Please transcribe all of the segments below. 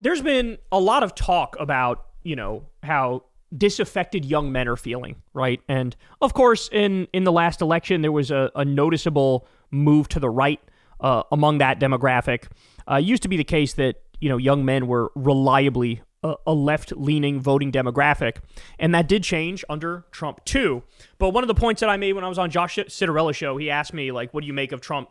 there's been a lot of talk about, how disaffected young men are feeling, right? And of course, in the last election, there was a noticeable move to the right among that demographic. It used to be the case that, young men were reliably a left-leaning voting demographic, and that did change under Trump too. But one of the points that I made when I was on Josh Citarella's show, he asked me, like, what do you make of Trump,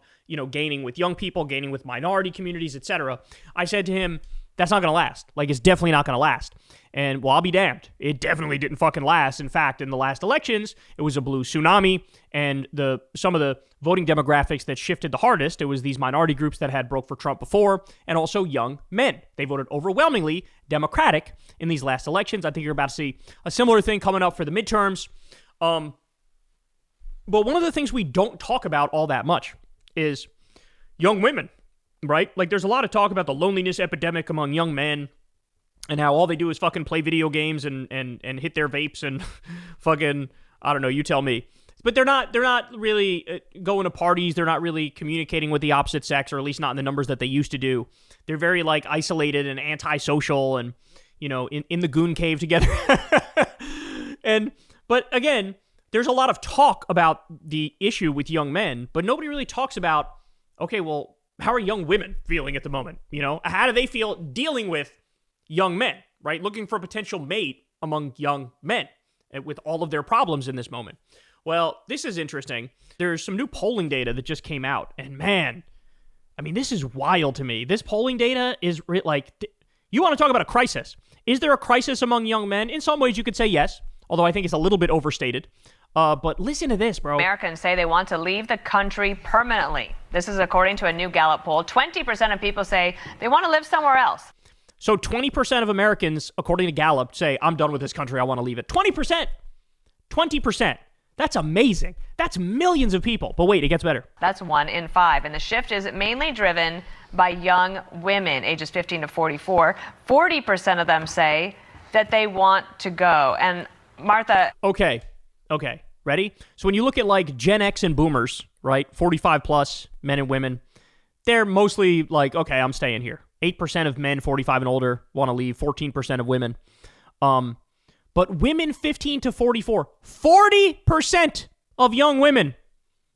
gaining with young people, gaining with minority communities, etc. I said to him, that's not going to last. Like, it's definitely not going to last. And, well, I'll be damned. It definitely didn't fucking last. In fact, in the last elections, it was a blue tsunami, and some of the voting demographics that shifted the hardest, it was these minority groups that had broke for Trump before, and also young men. They voted overwhelmingly Democratic in these last elections. I think you're about to see a similar thing coming up for the midterms. But one of the things we don't talk about all that much is young women, right? Like, there's a lot of talk about the loneliness epidemic among young men, and how all they do is fucking play video games and hit their vapes and fucking, I don't know, you tell me. But they're not really going to parties. They're not really communicating with the opposite sex, or at least not in the numbers that they used to do. They're very, like, isolated and antisocial and, in the goon cave together. But again, there's a lot of talk about the issue with young men, but nobody really talks about, okay, well, how are young women feeling at the moment? How do they feel dealing with young men, right? Looking for a potential mate among young men with all of their problems in this moment. Well, this is interesting. There's some new polling data that just came out, and man, I mean, this is wild to me. This polling data is you want to talk about a crisis. Is there a crisis among young men? In some ways, you could say yes, although I think it's a little bit overstated. But listen to this, bro. Americans say they want to leave the country permanently. This is according to a new Gallup poll. 20% of people say they want to live somewhere else. So 20% of Americans, according to Gallup, say, I'm done with this country, I want to leave it. 20%! 20%! That's amazing. That's millions of people. But wait, it gets better. That's 1 in 5. And the shift is mainly driven by young women, ages 15 to 44. 40% of them say that they want to go. And Martha... Okay. Ready? So when you look at, like, Gen X and boomers, right, 45 plus men and women, they're mostly like, okay, I'm staying here. 8% of men 45 and older want to leave, 14% of women. But women 15 to 44, 40% of young women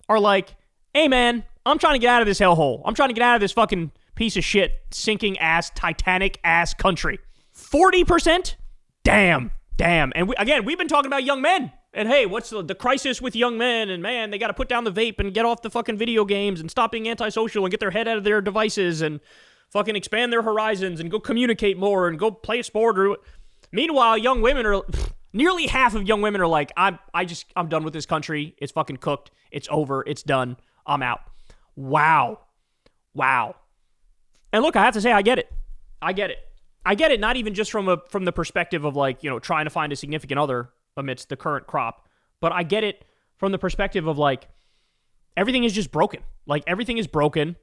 are like, hey man, I'm trying to get out of this hellhole. I'm trying to get out of this fucking piece of shit, sinking ass, Titanic ass country. 40%? Damn. And we've been talking about young men. And hey, what's the crisis with young men? And man, they got to put down the vape and get off the fucking video games and stop being antisocial and get their head out of their devices and fucking expand their horizons and go communicate more and go play a sport. Meanwhile, young women are, nearly half of young women are like, I'm done with this country. It's fucking cooked. It's over. It's done. I'm out. Wow. And look, I have to say, I get it. Not even just from the perspective of, like, trying to find a significant other amidst the current crop, but I get it from the perspective of, like, everything is just broken. Like, everything is broken.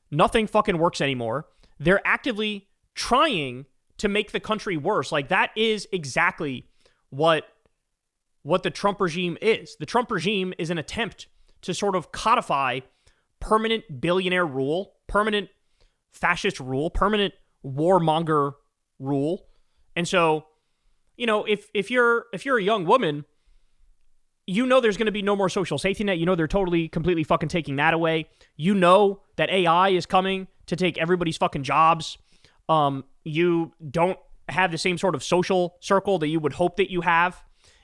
Nothing fucking works anymore. They're actively trying to make the country worse. Like, that is exactly what the Trump regime is. The Trump regime is an attempt to sort of codify permanent billionaire rule, permanent fascist rule, permanent warmonger rule. And so, if you're a young woman, there's going to be no more social safety net. They're totally, completely fucking taking that away. That AI is coming to take everybody's fucking jobs. You don't have the same sort of social circle that you would hope that you have.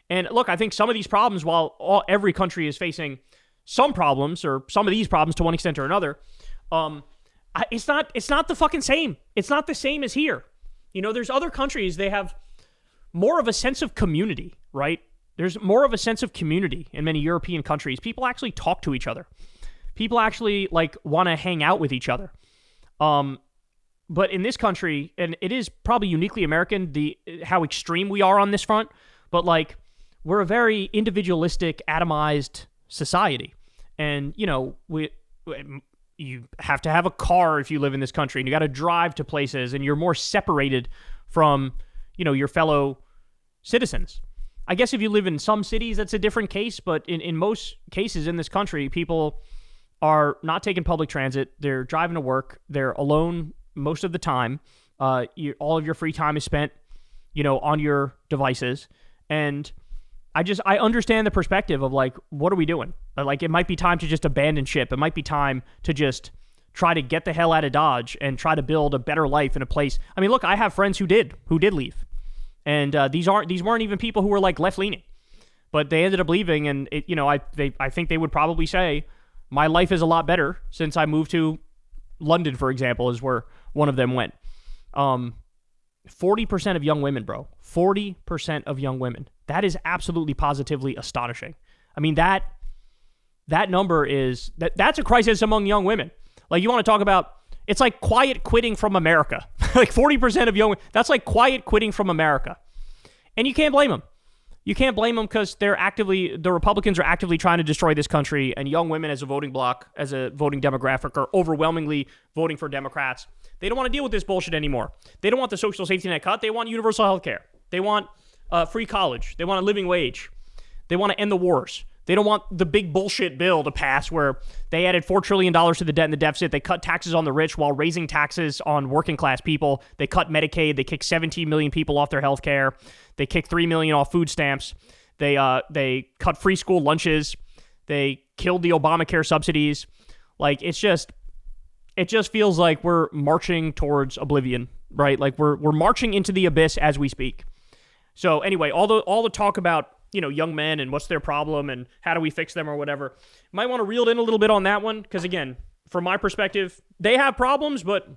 And look, I think some of these problems, while every country is facing some problems, or some of these problems to one extent or another, it's not the fucking same. It's not the same as here. There's other countries, they have more of a sense of community, right? There's more of a sense of community in many European countries. People actually talk to each other. People actually, like, want to hang out with each other. But in this country, and it is probably uniquely American, how extreme we are on this front, but, like, we're a very individualistic, atomized society. And, you have to have a car if you live in this country, and you got to drive to places, and you're more separated from, your fellow citizens. I guess if you live in some cities, that's a different case, but in most cases in this country, people are not taking public transit. They're driving to work. They're alone most of the time. All of your free time is spent, on your devices. And I understand the perspective of like, what are we doing? Like, it might be time to just abandon ship. It might be time to just try to get the hell out of Dodge and try to build a better life in a place. I mean, look, I have friends who did leave. And these weren't even people who were like left leaning, but they ended up leaving. And I think they would probably say, my life is a lot better since I moved to London, for example, is where one of them went. 40% of young women, bro. 40% of young women. That is absolutely positively astonishing. I mean, that number is that's a crisis among young women. Like, you want to talk about, it's like quiet quitting from America. Like 40% of young women, that's like quiet quitting from America. And you can't blame them. You can't blame them because the Republicans are actively trying to destroy this country, and young women as a voting bloc, as a voting demographic, are overwhelmingly voting for Democrats. They don't want to deal with this bullshit anymore. They don't want the social safety net cut. They want universal health care. They want free college. They want a living wage. They want to end the wars. They don't want the big bullshit bill to pass where they added $4 trillion to the debt and the deficit. They cut taxes on the rich while raising taxes on working class people. They cut Medicaid. They kicked 17 million people off their health care. They kicked 3 million off food stamps. They cut free school lunches. They killed the Obamacare subsidies. Like, it just feels like we're marching towards oblivion, right? Like we're marching into the abyss as we speak. So anyway, all the talk about, young men and what's their problem and how do we fix them or whatever, might want to reel it in a little bit on that one. Because again, from my perspective, they have problems, but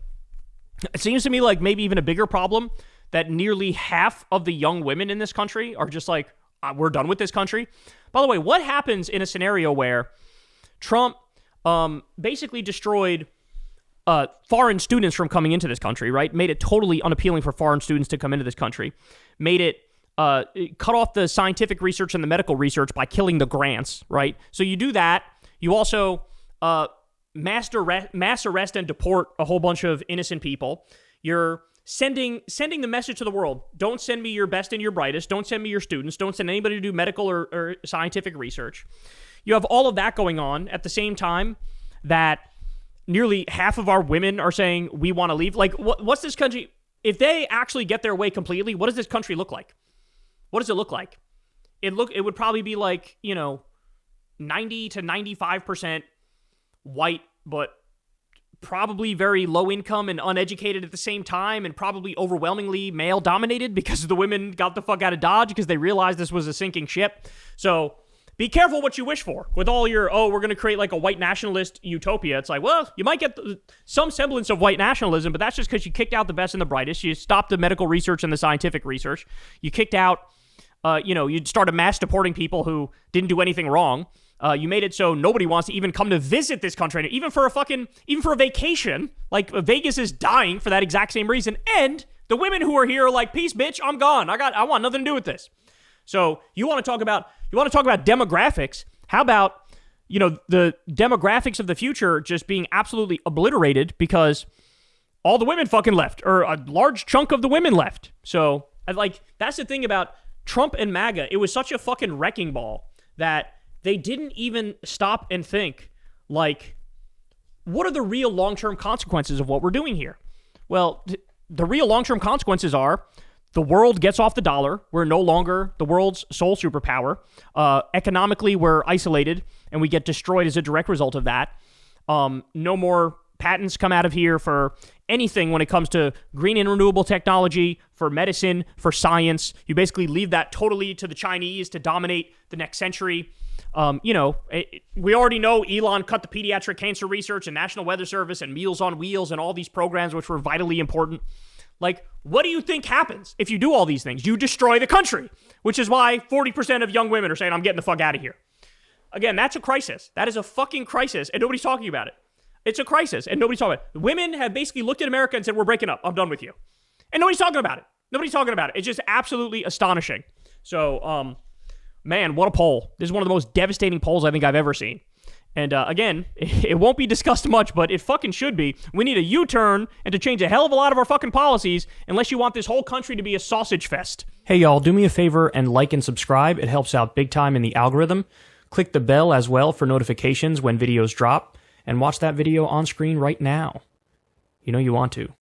it seems to me like maybe even a bigger problem that nearly half of the young women in this country are just like, we're done with this country. By the way, what happens in a scenario where Trump basically destroyed foreign students from coming into this country, right? Made it totally unappealing for foreign students to come into this country. Made it cut off the scientific research and the medical research by killing the grants, right? So you do that. You also mass arrest and deport a whole bunch of innocent people. You're sending the message to the world. Don't send me your best and your brightest. Don't send me your students. Don't send anybody to do medical or scientific research. You have all of that going on at the same time that nearly half of our women are saying we want to leave. Like, what's this country? If they actually get their way completely, what does this country look like? What does it look like? It would probably be like, 90 to 95% white, but probably very low income and uneducated at the same time, and probably overwhelmingly male dominated because the women got the fuck out of Dodge because they realized this was a sinking ship. So be careful what you wish for with all your, we're going to create like a white nationalist utopia. It's like, well, you might get some semblance of white nationalism, but that's just because you kicked out the best and the brightest. You stopped the medical research and the scientific research. You kicked out, you started mass deporting people who didn't do anything wrong. You made it so nobody wants to even come to visit this country, even for a vacation. Like, Vegas is dying for that exact same reason. And the women who are here are like, peace, bitch, I'm gone. I want nothing to do with this. So you want to talk about demographics? How about, the demographics of the future just being absolutely obliterated because all the women fucking left, or a large chunk of the women left. So, that's the thing about Trump and MAGA. It was such a fucking wrecking ball that they didn't even stop and think, like, what are the real long-term consequences of what we're doing here? Well, the real long-term consequences are the world gets off the dollar. We're no longer the world's sole superpower. Economically, we're isolated, and we get destroyed as a direct result of that. No more patents come out of here for anything when it comes to green and renewable technology, for medicine, for science. You basically leave that totally to the Chinese to dominate the next century. We already know Elon cut the pediatric cancer research and National Weather Service and Meals on Wheels and all these programs which were vitally important. Like, what do you think happens if you do all these things? You destroy the country, which is why 40% of young women are saying, I'm getting the fuck out of here. Again, that's a crisis. That is a fucking crisis, and nobody's talking about it. It's a crisis, and nobody's talking about it. Women have basically looked at America and said, we're breaking up. I'm done with you. And nobody's talking about it. Nobody's talking about it. It's just absolutely astonishing. So, man, what a poll. This is one of the most devastating polls I think I've ever seen. And again, it won't be discussed much, but it fucking should be. We need a U-turn and to change a hell of a lot of our fucking policies unless you want this whole country to be a sausage fest. Hey, y'all, do me a favor and like and subscribe. It helps out big time in the algorithm. Click the bell as well for notifications when videos drop. And watch that video on screen right now. You know you want to.